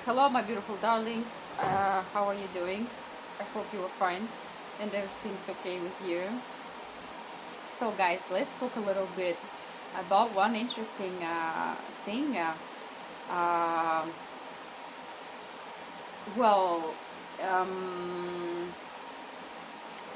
Hello, my beautiful darlings. How are you doing? I hope you are fine and everything's okay with you. So, guys, let's talk a little bit about one interesting thing. Uh, well, um,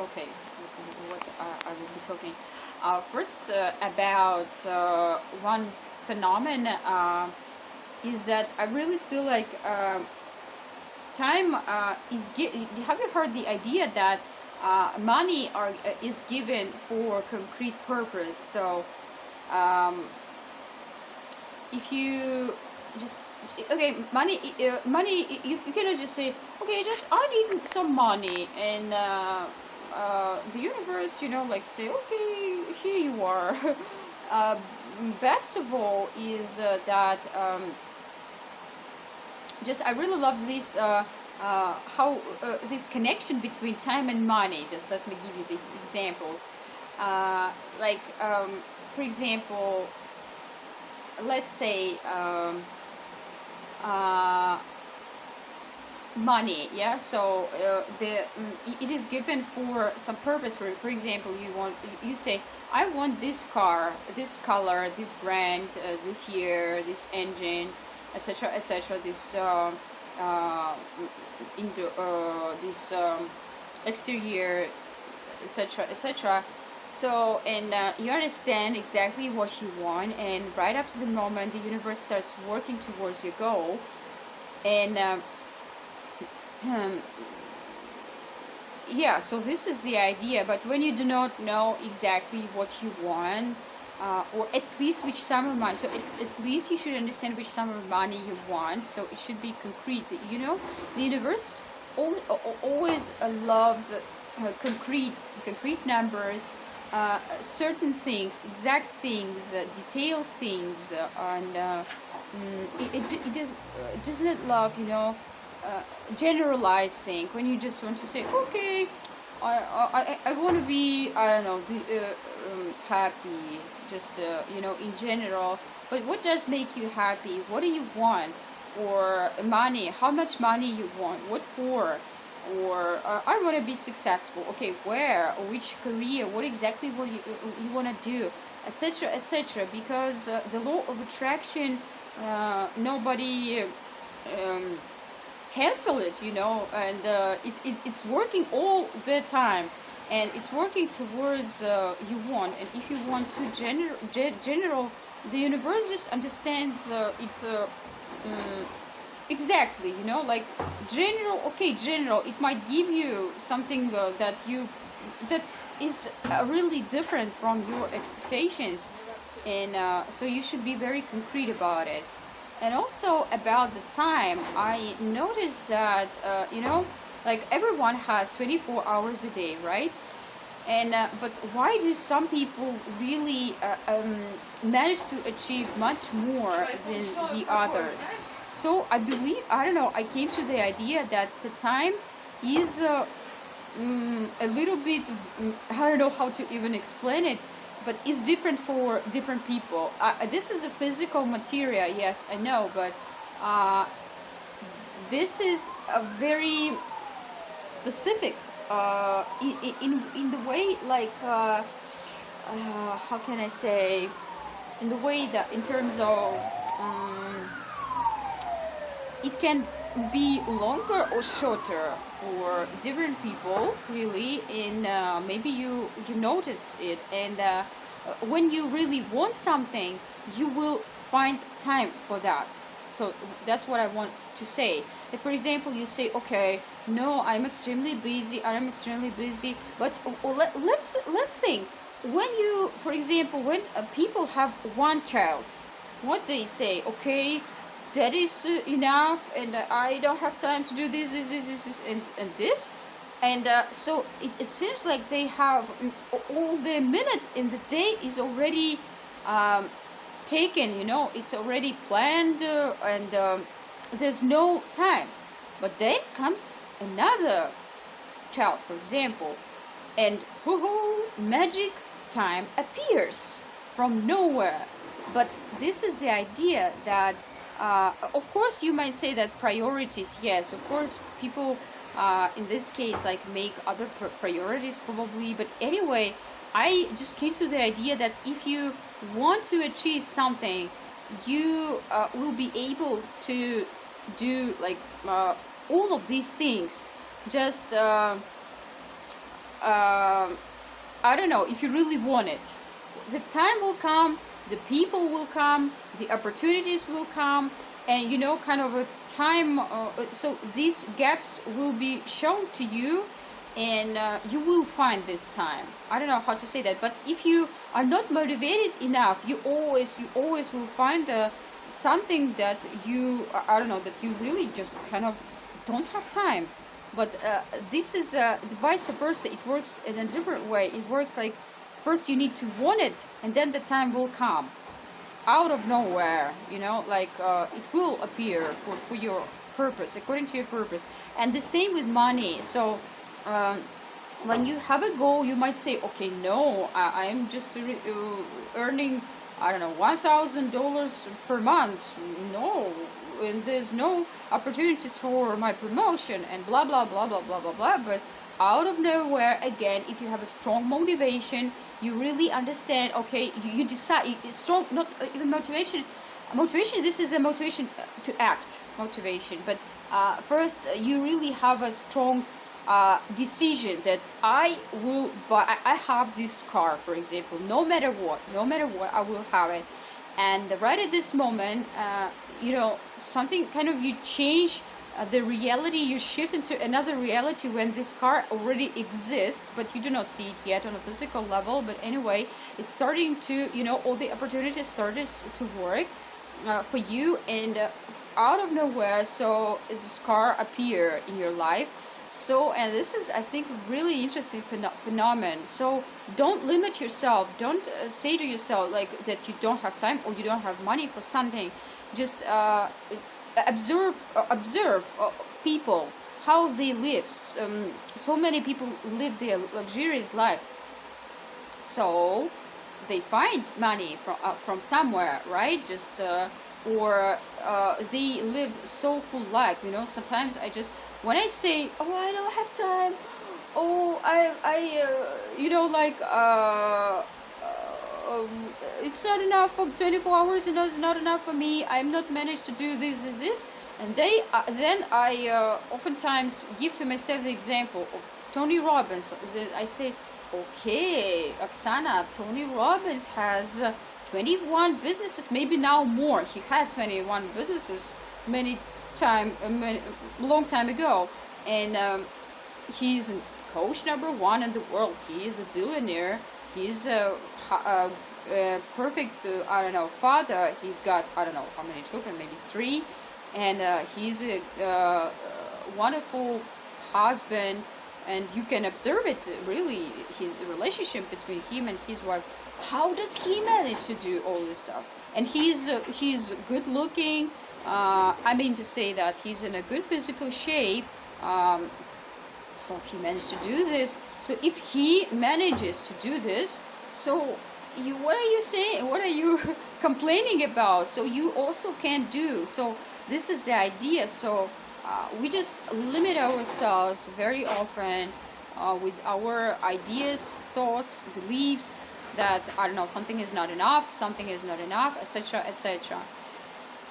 okay, what I will be talking. First, about one phenomenon is that I really feel like. Time have you heard the idea that money is given for concrete purpose? So um, if you just okay, money, you cannot just say, okay, just I need some money, and the universe, like, say, okay, here you are. uh, Best of all is that just I really love this how this connection between time and money. Just let me give you the examples. Like, for example, let's say uh, money. Yeah, so it is given for some purpose. For example, you say, I want this car, this color, this brand, this year, this engine, etc., etc., this uh, into this exterior, etc., etc. So, and you understand exactly what you want, and right after the moment the universe starts working towards your goal. And yeah, so this is the idea. But when you do not know exactly what you want, or at least which sum of money, so at least you should understand which sum of money you want, so it should be concrete. The universe always loves concrete numbers, certain things, exact things, detailed things, and it doesn't love, generalized thing, when you just want to say, okay, I want to be, I don't know, happy, just in general. But what does make you happy? What do you want? Or money, how much money you want, what for? Or I want to be successful. Okay, where, or which career, what exactly what you want to do, etc., etc. Because the law of attraction, nobody cancel it, and it's working all the time, and it's working towards you want. And if you want to general, the universe just understands it exactly, like general. Okay, general, it might give you something that is really different from your expectations, and so you should be very concrete about it. And also about the time, I noticed that like everyone has 24 hours a day, right? And but why do some people really manage to achieve much more than the others? So I believe, I don't know, I came to the idea that the time is a little bit, I don't know how to even explain it, but it's different for different people. This is a physical material, yes, I know, but this is a very specific in the way, like how can I say, in the way that, in terms of it can be longer or shorter for different people, really. And maybe you noticed it, and when you really want something, you will find time for that. So that's what I want to say. If, for example, you say, okay, no, I'm extremely busy, but let's think, when you, for example, when people have one child, what they say, okay, that is enough, and I don't have time to do this, and this. And so it seems like they have all the minute in the day is already taken, it's already planned, and there's no time. But then comes another child, for example, and magic, time appears from nowhere. But this is the idea, that Of course, you might say that priorities, yes, of course, people in this case like make other priorities probably, but anyway, I just came to the idea that if you want to achieve something, you will be able to do like all of these things. Just uh, I don't know, if you really want it. The time will come, the people will come, the opportunities will come, and kind of a time. So these gaps will be shown to you, and you will find this time. I don't know how to say that, but if you are not motivated enough, you always will find something that I don't know, that you really just kind of don't have time. But this is vice versa. It works in a different way. It works like first you need to want it, and then the time will come out of nowhere. Like it will appear for your purpose, according to your purpose. And the same with money. So when you have a goal, you might say, okay, no, I am just earning, I don't know, $1,000 per month. No, and there's no opportunities for my promotion and blah blah blah blah blah blah blah. But out of nowhere, again, if you have a strong motivation, you really understand. Okay, you decide. It's strong, not even motivation. Motivation. This is a motivation to act. Motivation, but first you really have a strong decision that I will buy. I have this car, for example. No matter what, I will have it. And right at this moment, something kind of, you change the reality. You shift into another reality when this car already exists, but you do not see it yet on a physical level. But anyway, it's starting to, all the opportunities started to work for you, and out of nowhere, so this car appear in your life. So, and this is, I think, really interesting phenomenon. So don't limit yourself. Don't say to yourself like that you don't have time or you don't have money for something. Just observe people, how they live. So many people live their luxurious life. So they find money from somewhere, right? Just or they live so full life. Sometimes when I say, oh, I don't have time, oh, like it's not enough for 24 hours, it's not enough for me, I'm not managed to do this, and then I oftentimes give to myself the example of Tony Robbins. I say, okay, Oksana, Tony Robbins has 21 businesses, maybe now more. He had 21 businesses long time ago, and he's coach number one in the world. He is a billionaire. He's a perfect, I don't know, father. He's got, I don't know how many children, maybe 3, and he's a wonderful husband. And you can observe it, really, his relationship between him and his wife. How does he manage to do all this stuff? And he's good looking. I mean to say that he's in a good physical shape. So he managed to do this. So if he manages to do this, so what are you saying? What are you complaining about? So you also can do. So this is the idea. So we just limit ourselves very often with our ideas, thoughts, beliefs that, I don't know, something is not enough, etc., etc.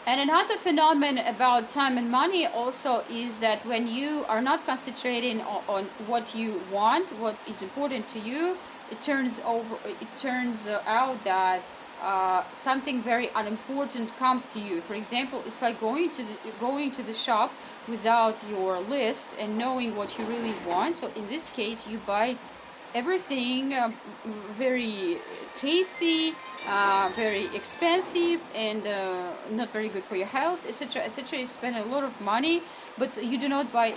And another phenomenon about time and money also is that when you are not concentrating on what you want, what is important to you, it turns out that something very unimportant comes to you. For example, it's like going to the shop without your list and knowing what you really want. So in this case, you buy everything very tasty, very expensive, and not very good for your health, etc., etc. You spend a lot of money, but you do not buy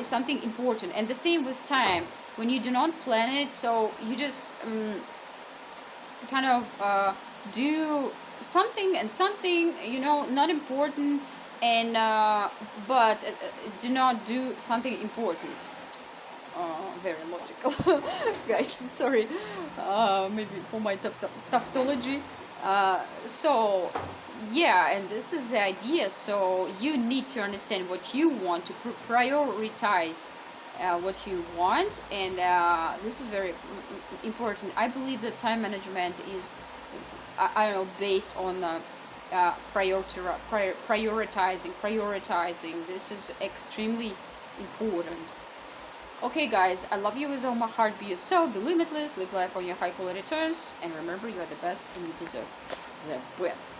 something important. And the same with time. When you do not plan it, so you just kind of do something and something, not important, and but do not do something important. Very logical, guys. Sorry, maybe for my tautology. So yeah, and this is the idea. So you need to understand what you want to prioritize what you want, and this is very important. I believe that time management is, I don't know, based on prioritizing. This is extremely important. Okay, guys, I love you with all my heart. Be yourself, be limitless, live life on your high quality terms, and remember, you are the best and you deserve the best.